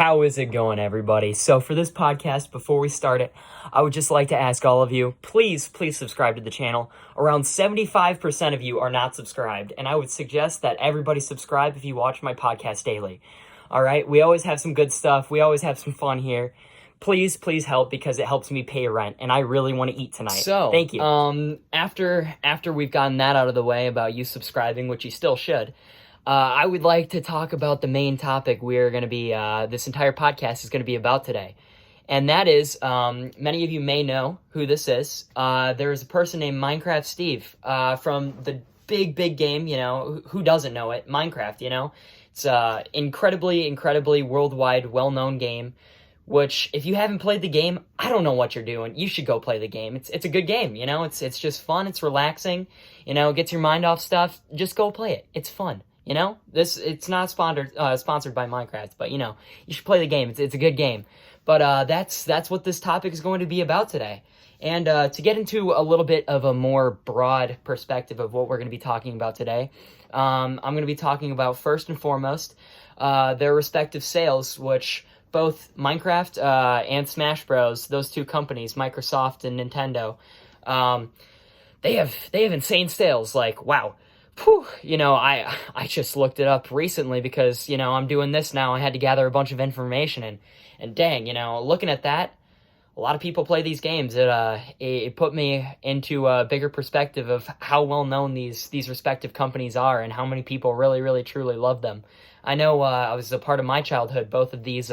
How is it going, everybody? So for this podcast, before we start it, I would just like to ask all of you, please subscribe to the channel. Around 75% of you are not subscribed, and I would suggest that everybody subscribe if you watch my podcast daily. All right? We always have some good stuff. We always have some fun here. Please help, because it helps me pay rent, and I really want to eat tonight. So, thank you. After we've gotten that out of the way about you subscribing, which you still should, I would like to talk about the main topic we're going to be, this entire podcast is going to be about today. And that is, many of you may know who this is. There is a person named Minecraft Steve, from the big game, who doesn't know it? Minecraft, It's a incredibly worldwide, well-known game, which, if you haven't played the game, I don't know what you're doing. You should go play the game. It's a good game, It's just fun, it's relaxing, gets your mind off stuff. Just go play it. It's fun. It's not sponsored by Minecraft, but you should play the game. It's a good game. But that's what this topic is going to be about today. And to get into a little bit of a more broad perspective of what we're going to be talking about today, I'm going to be talking about, first and foremost, their respective sales, which both Minecraft and Smash Bros, those two companies, Microsoft and Nintendo, they have insane sales. Like, wow. Whew, I just looked it up recently because, I'm doing this now. I had to gather a bunch of information, and dang, looking at that, a lot of people play these games. It put me into a bigger perspective of how well known these respective companies are and how many people really truly love them. I know I was a part of my childhood. Both of these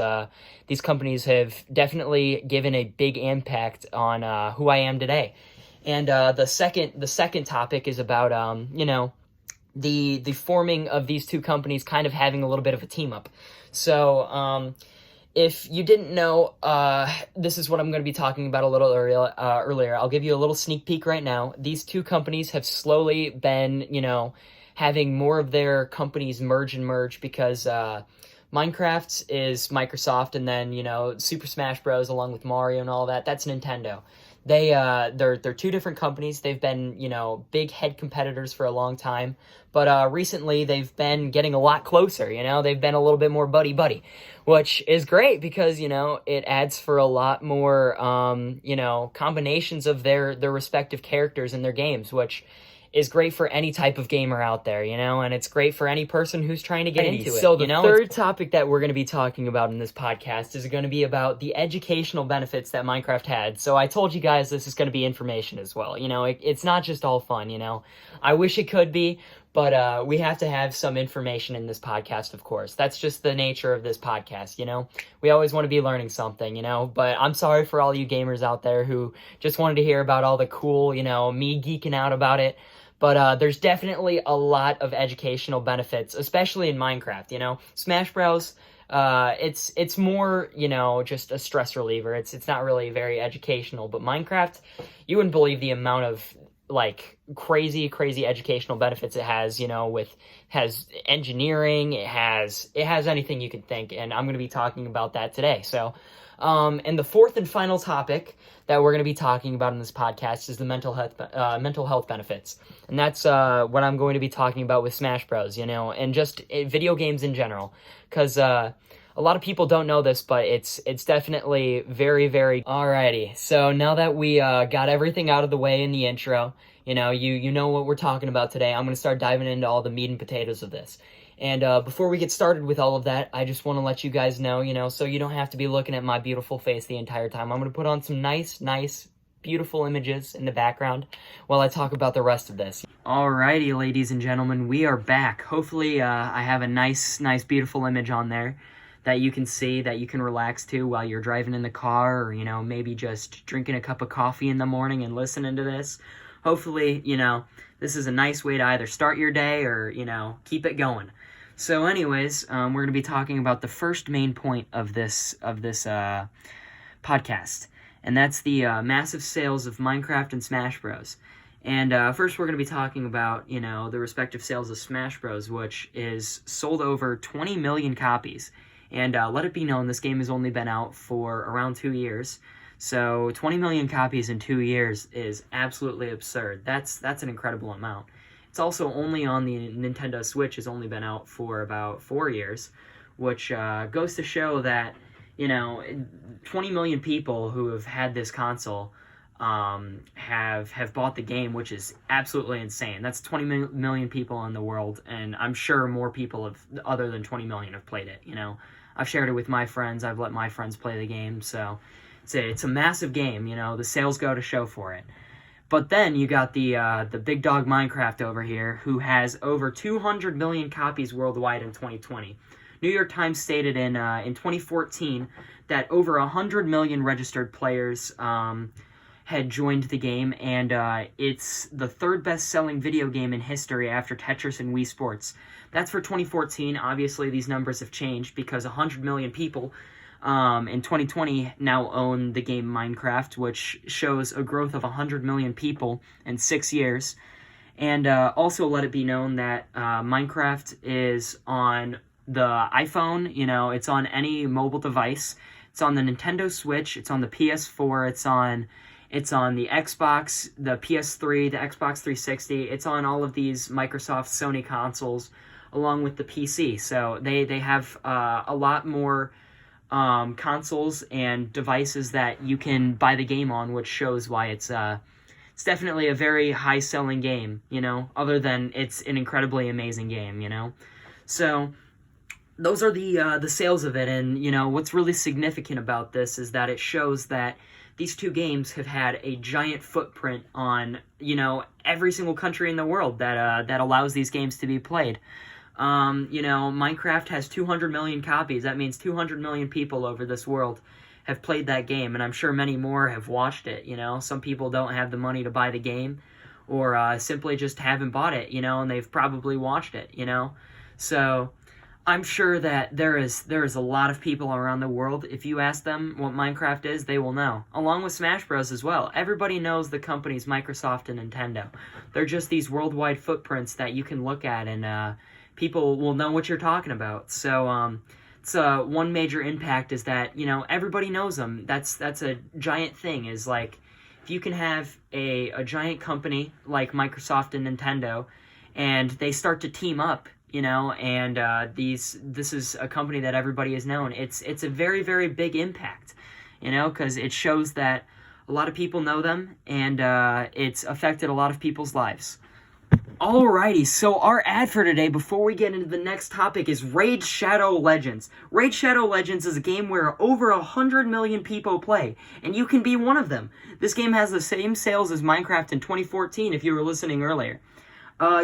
companies have definitely given a big impact on who I am today. And the second topic is about the forming of these two companies kind of having a little bit of a team up. So, if you didn't know, this is what I'm going to be talking about a little earlier. I'll give you a little sneak peek right now. These two companies have slowly been, having more of their companies merge because, Minecraft is Microsoft, and then, Super Smash Bros. Along with Mario and all that, that's Nintendo. They're two different companies. They've been, big head competitors for a long time, but recently they've been getting a lot closer. They've been a little bit more buddy, which is great because it adds for a lot more combinations of their respective characters in their games, which is great for any type of gamer out there, and it's great for any person who's trying to get into it. So the third topic that we're going to be talking about in this podcast is going to be about the educational benefits that Minecraft had. So I told you guys this is going to be information as well. It's not just all fun, I wish it could be, but we have to have some information in this podcast, of course. That's just the nature of this podcast, We always want to be learning something, But I'm sorry for all you gamers out there who just wanted to hear about all the cool, me geeking out about it. But there's definitely a lot of educational benefits, especially in Minecraft, Smash Bros, it's more, just a stress reliever. It's not really very educational, but Minecraft, you wouldn't believe the amount of, like, crazy educational benefits it has, has engineering, it has anything you could think, and I'm going to be talking about that today. So, and the fourth and final topic that we're going to be talking about in this podcast is the mental health benefits. And that's what I'm going to be talking about with Smash Bros, and just video games in general. Because a lot of people don't know this, but it's definitely very... Alrighty, so now that we got everything out of the way in the intro, you know what we're talking about today, I'm going to start diving into all the meat and potatoes of this. And before we get started with all of that, I just want to let you guys know, so you don't have to be looking at my beautiful face the entire time. I'm going to put on some nice, beautiful images in the background while I talk about the rest of this. Alrighty, ladies and gentlemen, we are back. Hopefully, I have a nice, beautiful image on there that you can see, that you can relax to while you're driving in the car, or, maybe just drinking a cup of coffee in the morning and listening to this. Hopefully, this is a nice way to either start your day or, keep it going. So anyways, we're going to be talking about the first main point of this podcast, and that's the massive sales of Minecraft and Smash Bros. And first we're going to be talking about, the respective sales of Smash Bros, which is sold over 20 million copies. And let it be known, this game has only been out for around 2 years. So 20 million copies in 2 years is absolutely absurd. That's an incredible amount. It's also only on the Nintendo Switch, has only been out for about 4 years, which goes to show that, 20 million people who have had this console have bought the game, which is absolutely insane. That's 20 million people in the world, and I'm sure more people other than 20 million have played it. I've shared it with my friends. I've let my friends play the game, so it's a massive game. The sales go to show for it. But then you got the big dog Minecraft over here, who has over 200 million copies worldwide in 2020. New York Times stated in 2014 that over 100 million registered players had joined the game, and it's the third best-selling video game in history after Tetris and Wii Sports. That's for 2014. Obviously, these numbers have changed because 100 million people in 2020 now own the game Minecraft, which shows a growth of 100 million people in 6 years. And also let it be known that Minecraft is on the iPhone, it's on any mobile device. It's on the Nintendo Switch, it's on the PS4, it's on the Xbox, the PS3, the Xbox 360. It's on all of these Microsoft, Sony consoles, along with the PC. So they have a lot more consoles and devices that you can buy the game on, which shows why it's definitely a very high-selling game, other than it's an incredibly amazing game, So those are the sales of it, and, what's really significant about this is that it shows that these two games have had a giant footprint on, every single country in the world that allows these games to be played. Minecraft has 200 million copies. That means 200 million people over this world have played that game, and I'm sure many more have watched it, Some people don't have the money to buy the game, or simply just haven't bought it, and they've probably watched it, So I'm sure that there is a lot of people around the world, if you ask them what Minecraft is, they will know. Along with Smash Bros. As well. Everybody knows the companies Microsoft and Nintendo. They're just these worldwide footprints that you can look at, and people will know what you're talking about. So one major impact is that, everybody knows them. That's a giant thing, is like, if you can have a giant company like Microsoft and Nintendo, and they start to team up, and this is a company that everybody has known. It's a very, very big impact, because it shows that a lot of people know them, and it's affected a lot of people's lives. Alrighty, so our ad for today, before we get into the next topic, is Raid Shadow Legends. Raid Shadow Legends is a game where over 100 million people play, and you can be one of them. This game has the same sales as Minecraft in 2014, if you were listening earlier.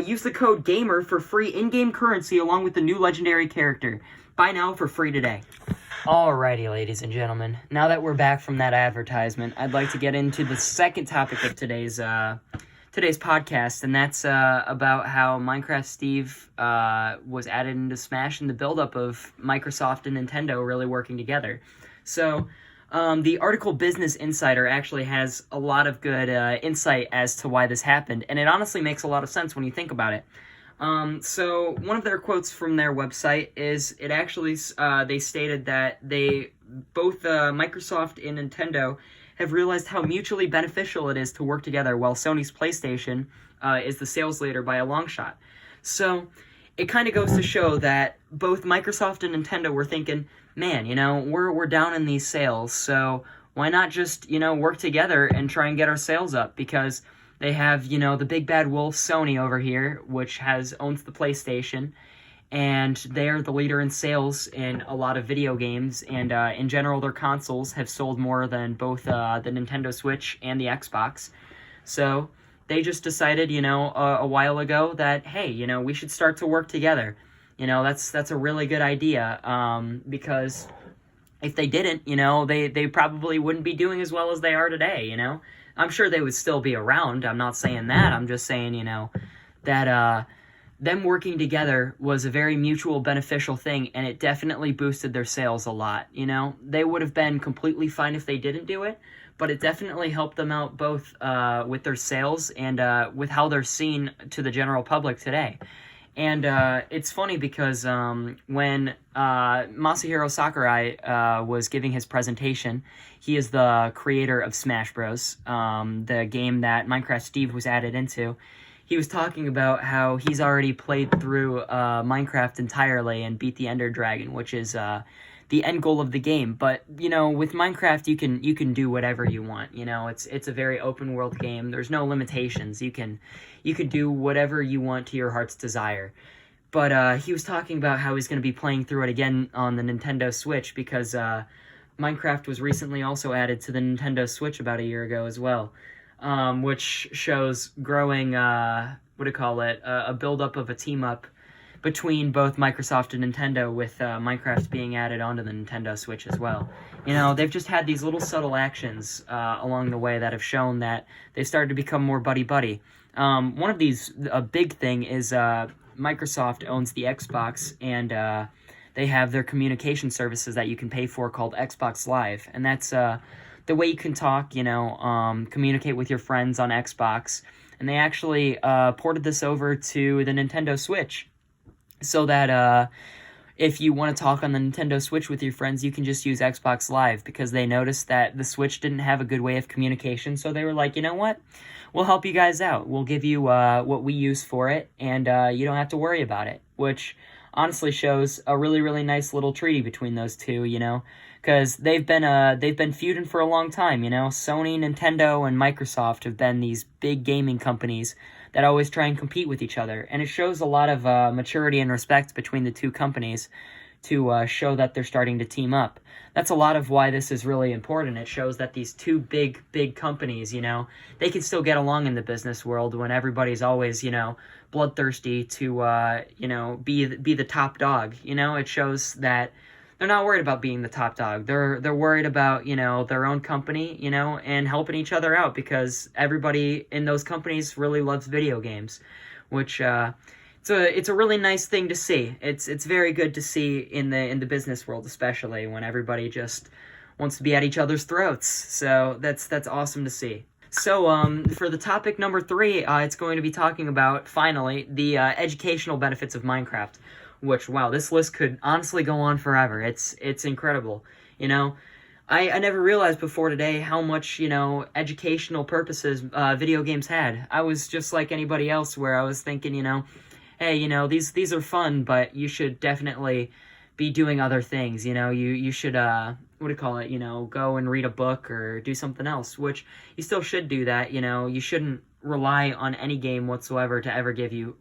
Use the code GAMER for free in-game currency along with the new legendary character. Buy now for free today. Alrighty, ladies and gentlemen. Now that we're back from that advertisement, I'd like to get into the second topic of today's podcast, and that's about how Minecraft Steve was added into Smash and the buildup of Microsoft and Nintendo really working together. So, the article Business Insider actually has a lot of good insight as to why this happened, and it honestly makes a lot of sense when you think about it. So one of their quotes from their website is, it actually, they stated that both Microsoft and Nintendo have realized how mutually beneficial it is to work together, while Sony's PlayStation is the sales leader by a long shot. So it kind of goes to show that both Microsoft and Nintendo were thinking, man, we're down in these sales, so why not just, work together and try and get our sales up? Because they have, the big bad wolf Sony over here, which owns the PlayStation, and they're the leader in sales in a lot of video games, and in general, their consoles have sold more than both the Nintendo Switch and the Xbox. So they just decided, a while ago that, hey, we should start to work together. That's a really good idea, because if they didn't, they probably wouldn't be doing as well as they are today, I'm sure they would still be around. I'm not saying that. I'm just saying, that them working together was a very mutual beneficial thing, and it definitely boosted their sales a lot, They would have been completely fine if they didn't do it, but it definitely helped them out both with their sales and with how they're seen to the general public today. And it's funny because when Masahiro Sakurai was giving his presentation, he is the creator of Smash Bros., the game that Minecraft Steve was added into. he was talking about how he's already played through Minecraft entirely and beat the Ender Dragon, which is the end goal of the game. But with Minecraft, you can do whatever you want. It's a very open world game. There's no limitations. You can do whatever you want to your heart's desire. But he was talking about how he's going to be playing through it again on the Nintendo Switch because Minecraft was recently also added to the Nintendo Switch about a year ago as well, which shows growing, a build-up of a team-up between both Microsoft and Nintendo, with Minecraft being added onto the Nintendo Switch as well. They've just had these little subtle actions along the way that have shown that they've started to become more buddy-buddy. One of these, a big thing, is Microsoft owns the Xbox, and they have their communication services that you can pay for called Xbox Live, and that's the way you can talk, communicate with your friends on Xbox. And they actually ported this over to the Nintendo Switch, so that if you want to talk on the Nintendo Switch with your friends, you can just use Xbox Live, because they noticed that the Switch didn't have a good way of communication, so they were like, you know what? We'll help you guys out. We'll give you what we use for it, and you don't have to worry about it, which honestly shows a really, really nice little treaty between those two, because they've been feuding for a long time, Sony, Nintendo, and Microsoft have been these big gaming companies that always try and compete with each other, and it shows a lot of maturity and respect between the two companies to show that they're starting to team up. That's a lot of why this is really important. It shows that these two big companies, they can still get along in the business world when everybody's always, bloodthirsty to, be the top dog. It shows that they're not worried about being the top dog. They're worried about, their own company, and helping each other out, because everybody in those companies really loves video games, which, it's a really nice thing to see. It's very good to see in the business world, especially when everybody just wants to be at each other's throats. So that's awesome to see. So for the topic number 3, it's going to be talking about, finally, the educational benefits of Minecraft. Which, wow, this list could honestly go on forever. It's incredible. I never realized before today how much, educational purposes video games had. I was just like anybody else, where I was thinking, hey, these are fun, but you should definitely be doing other things. You should go and read a book or do something else, which you still should do that. You shouldn't rely on any game whatsoever to ever give you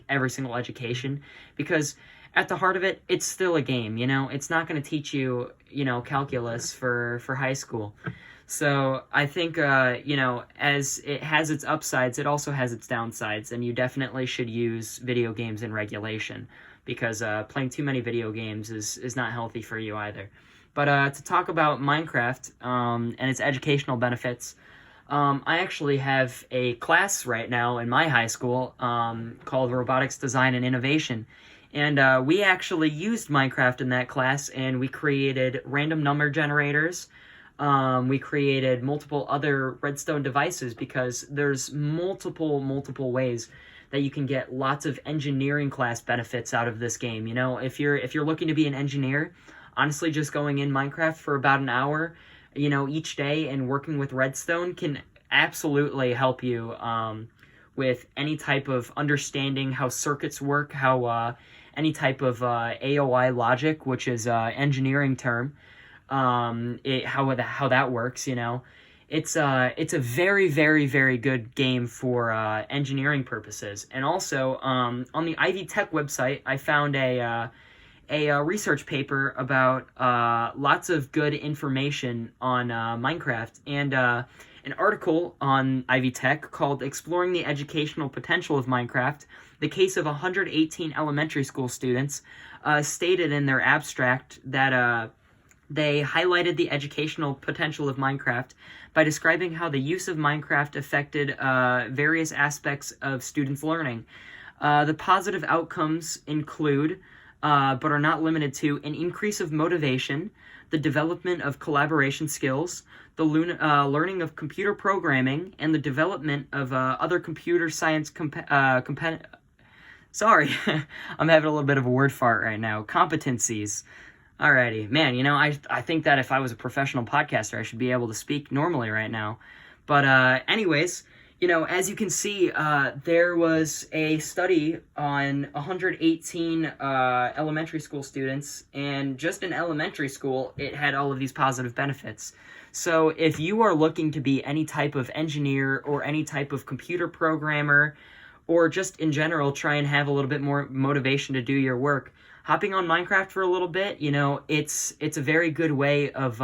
every single education, because at the heart of it, it's still a game. It's not going to teach you calculus for high school. So I think, as it has its upsides, it also has its downsides, and you definitely should use video games in regulation, because playing too many video games is not healthy for you either. But to talk about Minecraft and its educational benefits, I actually have a class right now in my high school called Robotics Design and Innovation. And we actually used Minecraft in that class, and we created random number generators. We created multiple other redstone devices, because there's multiple ways that you can get lots of engineering class benefits out of this game. If you're looking to be an engineer, honestly, just going in Minecraft for about an hour, each day and working with redstone can absolutely help you with any type of understanding how circuits work, how any type of AOI logic, which is engineering term, how that works. It's a very, very, very good game for engineering purposes. And also on the Ivy Tech website, I found a research paper about lots of good information on Minecraft, and an article on Ivy Tech called "Exploring the Educational Potential of Minecraft: The Case of 118 Elementary School Students" stated in their abstract that they highlighted the educational potential of Minecraft by describing how the use of Minecraft affected various aspects of students' learning. The positive outcomes include, but are not limited to, an increase of motivation, the development of collaboration skills, the learning of computer programming, and the development of other computer science Sorry, I'm having a little bit of a word fart right now. Competencies. Alrighty. Man, I think that if I was a professional podcaster, I should be able to speak normally right now. But anyways, As you can see, there was a study on 118 elementary school students, and just in elementary school, it had all of these positive benefits. So if you are looking to be any type of engineer or any type of computer programmer, or just in general try and have a little bit more motivation to do your work, hopping on Minecraft for a little bit, it's a very good way of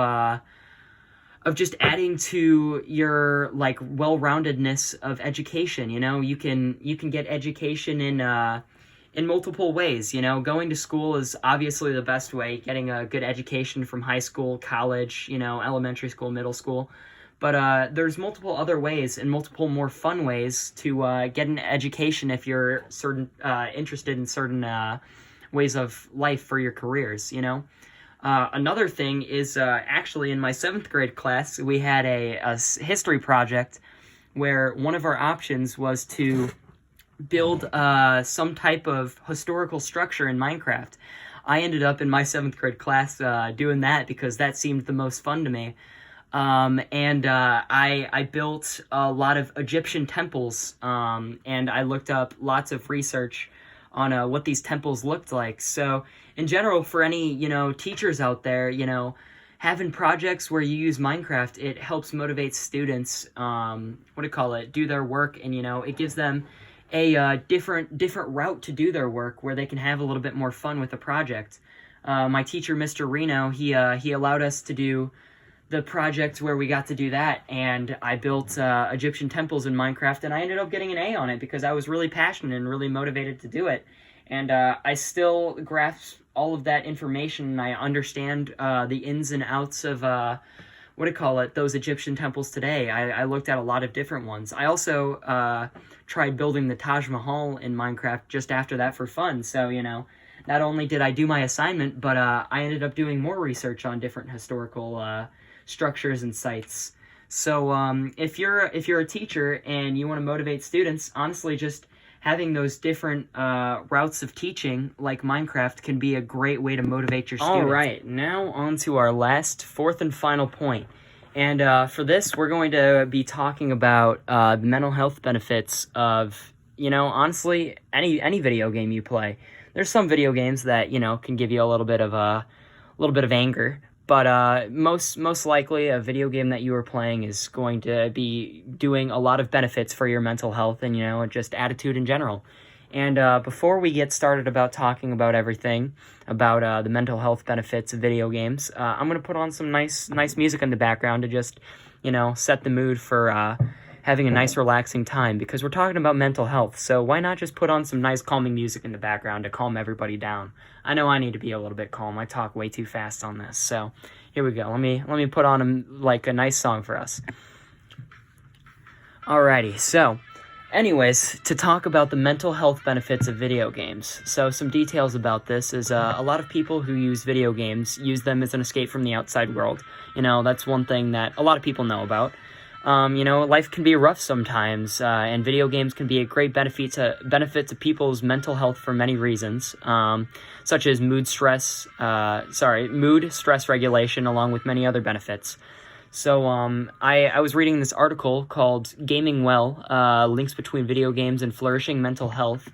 just adding to your well-roundedness of education. You can get education in multiple ways. Going to school is obviously the best way, getting a good education from high school, college, elementary school, middle school. But there's multiple other ways and multiple more fun ways to get an education if you're interested in certain ways of life for your careers. Another thing is actually in my 7th grade class, we had a history project where one of our options was to build some type of historical structure in Minecraft. I ended up in my 7th grade class doing that because that seemed the most fun to me. I built a lot of Egyptian temples, and I looked up lots of research on what these temples looked like. So in general, for any, teachers out there, having projects where you use Minecraft, it helps motivate students, do their work, and, it gives them a different route to do their work where they can have a little bit more fun with the project. My teacher, Mr. Reno, he allowed us to do the project where we got to do that, and I built Egyptian temples in Minecraft, and I ended up getting an A on it because I was really passionate and really motivated to do it. And I still grasp all of that information, and I understand the ins and outs of those Egyptian temples today. I looked at a lot of different ones. I also tried building the Taj Mahal in Minecraft just after that for fun. So, not only did I do my assignment, but I ended up doing more research on different historical structures and sites. So if you're a teacher and you want to motivate students, honestly, just having those different routes of teaching like Minecraft can be a great way to motivate your students. All right, now on to our last, 4th and final point. And for this, we're going to be talking about the mental health benefits of, honestly, any video game you play. There's some video games that, can give you a little bit of anger. But most likely, a video game that you are playing is going to be doing a lot of benefits for your mental health and, just attitude in general. And before we get started about talking about everything, about the mental health benefits of video games, I'm going to put on some nice music in the background to just, set the mood for having a nice relaxing time, because we're talking about mental health. So why not just put on some nice calming music in the background to calm everybody down? I know I need to be a little bit calm. I talk way too fast on this. So here we go. Let me put on a nice song for us. Alrighty. So anyways, to talk about the mental health benefits of video games. So some details about this is a lot of people who use video games use them as an escape from the outside world. That's one thing that a lot of people know about. Life can be rough sometimes, and video games can be a great benefit to people's mental health for many reasons, such as mood, stress regulation, along with many other benefits. So, I was reading this article called Gaming Well, Links Between Video Games and Flourishing Mental Health,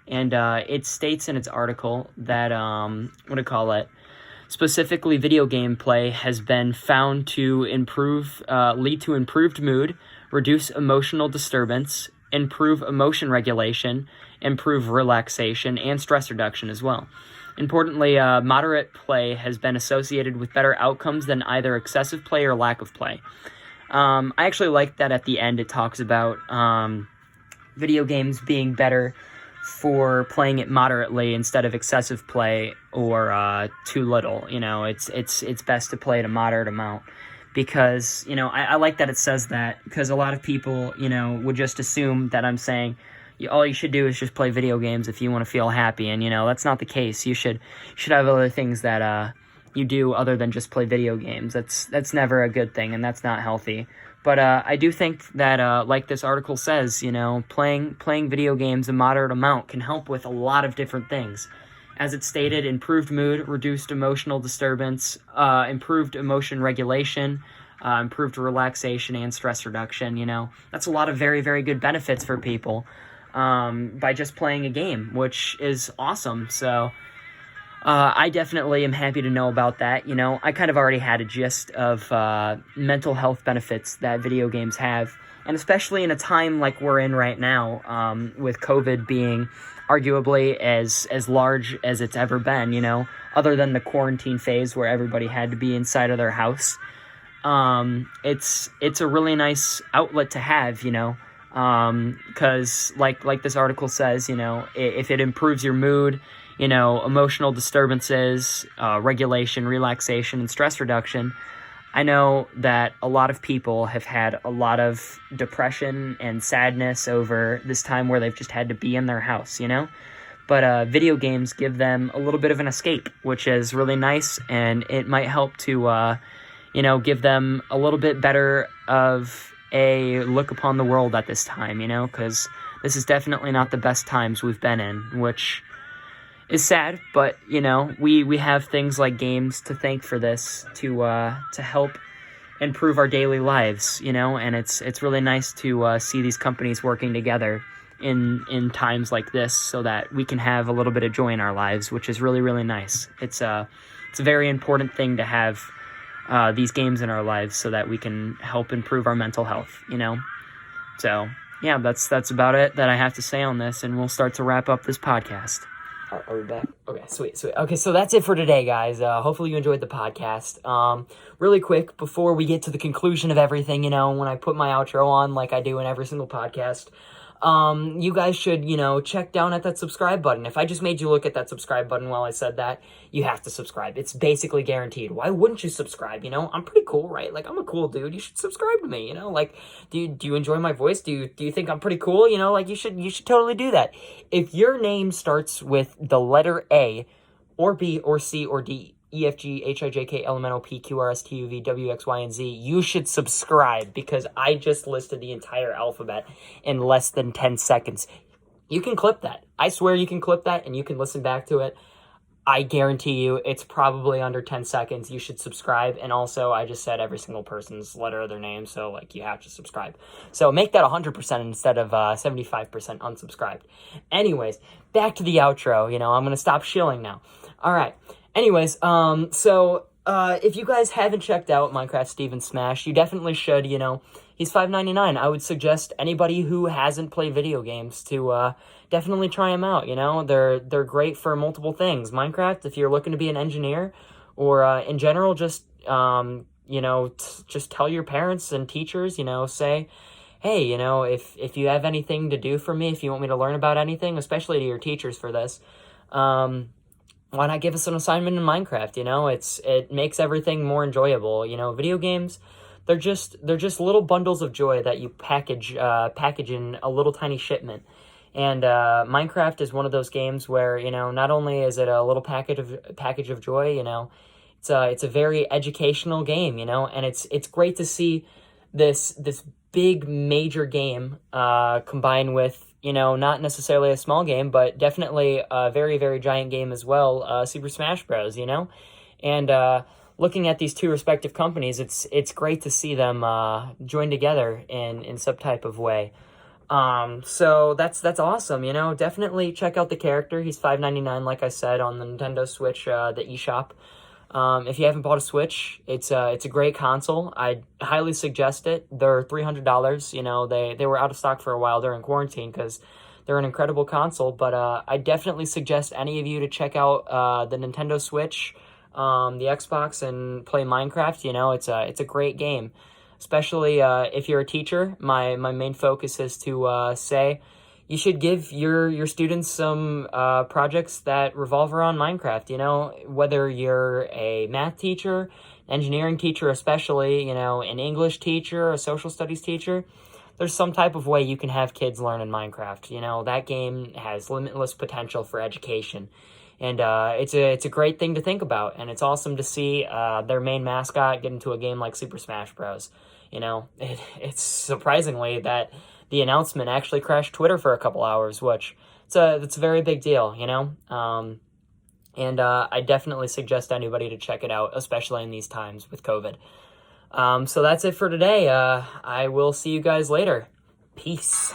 and it states in its article that, specifically, video game play has been found to lead to improved mood, reduce emotional disturbance, improve emotion regulation, improve relaxation, and stress reduction as well. Importantly, moderate play has been associated with better outcomes than either excessive play or lack of play. I actually like that at the end it talks about video games being better for playing it moderately instead of excessive play or too little. It's best to play at a moderate amount, because I like that it says that, because a lot of people would just assume that I'm saying all you should do is just play video games if you want to feel happy, and that's not the case. You should have other things that you do other than just play video games. That's never a good thing, and that's not healthy. But I do think that, like this article says, playing video games a moderate amount can help with a lot of different things. As it stated, improved mood, reduced emotional disturbance, improved emotion regulation, improved relaxation and stress reduction. That's a lot of very, very good benefits for people by just playing a game, which is awesome. So I definitely am happy to know about that. I kind of already had a gist of mental health benefits that video games have, and especially in a time like we're in right now, with COVID being arguably as large as it's ever been, other than the quarantine phase where everybody had to be inside of their house. It's a really nice outlet to have, because like this article says, if it improves your mood, emotional disturbances, regulation, relaxation, and stress reduction. I know that a lot of people have had a lot of depression and sadness over this time where they've just had to be in their house, But video games give them a little bit of an escape, which is really nice, and it might help to, give them a little bit better of a look upon the world at this time, because this is definitely not the best times we've been in, which is sad, but we have things like games to thank for this to help improve our daily lives, and it's really nice to see these companies working together in times like this so that we can have a little bit of joy in our lives, which is really, really nice. It's a very important thing to have these games in our lives so that we can help improve our mental health, So yeah, that's about it that I have to say on this, and we'll start to wrap up this podcast. Are we back? Okay, sweet. Okay, so that's it for today, guys. Hopefully you enjoyed the podcast. Really quick, before we get to the conclusion of everything, when I put my outro on, like I do in every single podcast, you guys should, check down at that subscribe button. If I just made you look at that subscribe button while I said that, you have to subscribe. It's basically guaranteed. Why wouldn't you subscribe? I'm pretty cool, right? Like, I'm a cool dude. You should subscribe to me, Like, do you enjoy my voice? Do you think I'm pretty cool? Like, you should totally do that. If your name starts with the letter A, or B, or C, or D, E, F, G, H, I, J, K, L, M, N, O, P, Q, R, S, T, U, V, W, X, Y, and Z, you should subscribe, because I just listed the entire alphabet in less than 10 seconds. You can clip that. I swear you can clip that, and you can listen back to it. I guarantee you it's probably under 10 seconds. You should subscribe. And also, I just said every single person's letter of their name, so, you have to subscribe. So make that 100% instead of 75% unsubscribed. Anyways, back to the outro. I'm going to stop shilling now. All right. Anyways, if you guys haven't checked out Minecraft Steven Smash, you definitely should, He's $5.99. I would suggest anybody who hasn't played video games to definitely try them out, They're great for multiple things. Minecraft, if you're looking to be an engineer, or in general, just, just tell your parents and teachers, say, hey, if you have anything to do for me, if you want me to learn about anything, especially to your teachers for this, why not give us an assignment in Minecraft? It makes everything more enjoyable. Video games, they're just little bundles of joy that you package in a little tiny shipment. And Minecraft is one of those games where, not only is it a little package of joy, it's a very educational game, and it's great to see this big major game combined with, not necessarily a small game, but definitely a very, very giant game as well, Super Smash Bros., And looking at these two respective companies, it's great to see them join together in some type of way. So that's awesome, Definitely check out the character. He's $5.99, like I said, on the Nintendo Switch, the eShop. If you haven't bought a Switch, it's a great console. I highly suggest it. They're $300. They were out of stock for a while during quarantine because they're an incredible console. But I definitely suggest any of you to check out the Nintendo Switch, the Xbox, and play Minecraft. It's a great game, especially if you're a teacher. My main focus is to say, you should give your students some projects that revolve around Minecraft, whether you're a math teacher, engineering teacher especially, an English teacher, a social studies teacher. There's some type of way you can have kids learn in Minecraft. That game has limitless potential for education. And it's a great thing to think about, and it's awesome to see their main mascot get into a game like Super Smash Bros. It's surprisingly that the announcement actually crashed Twitter for a couple hours, which it's a very big deal, and I definitely suggest anybody to check it out, especially in these times with COVID. So that's it for today. I will see you guys later. Peace.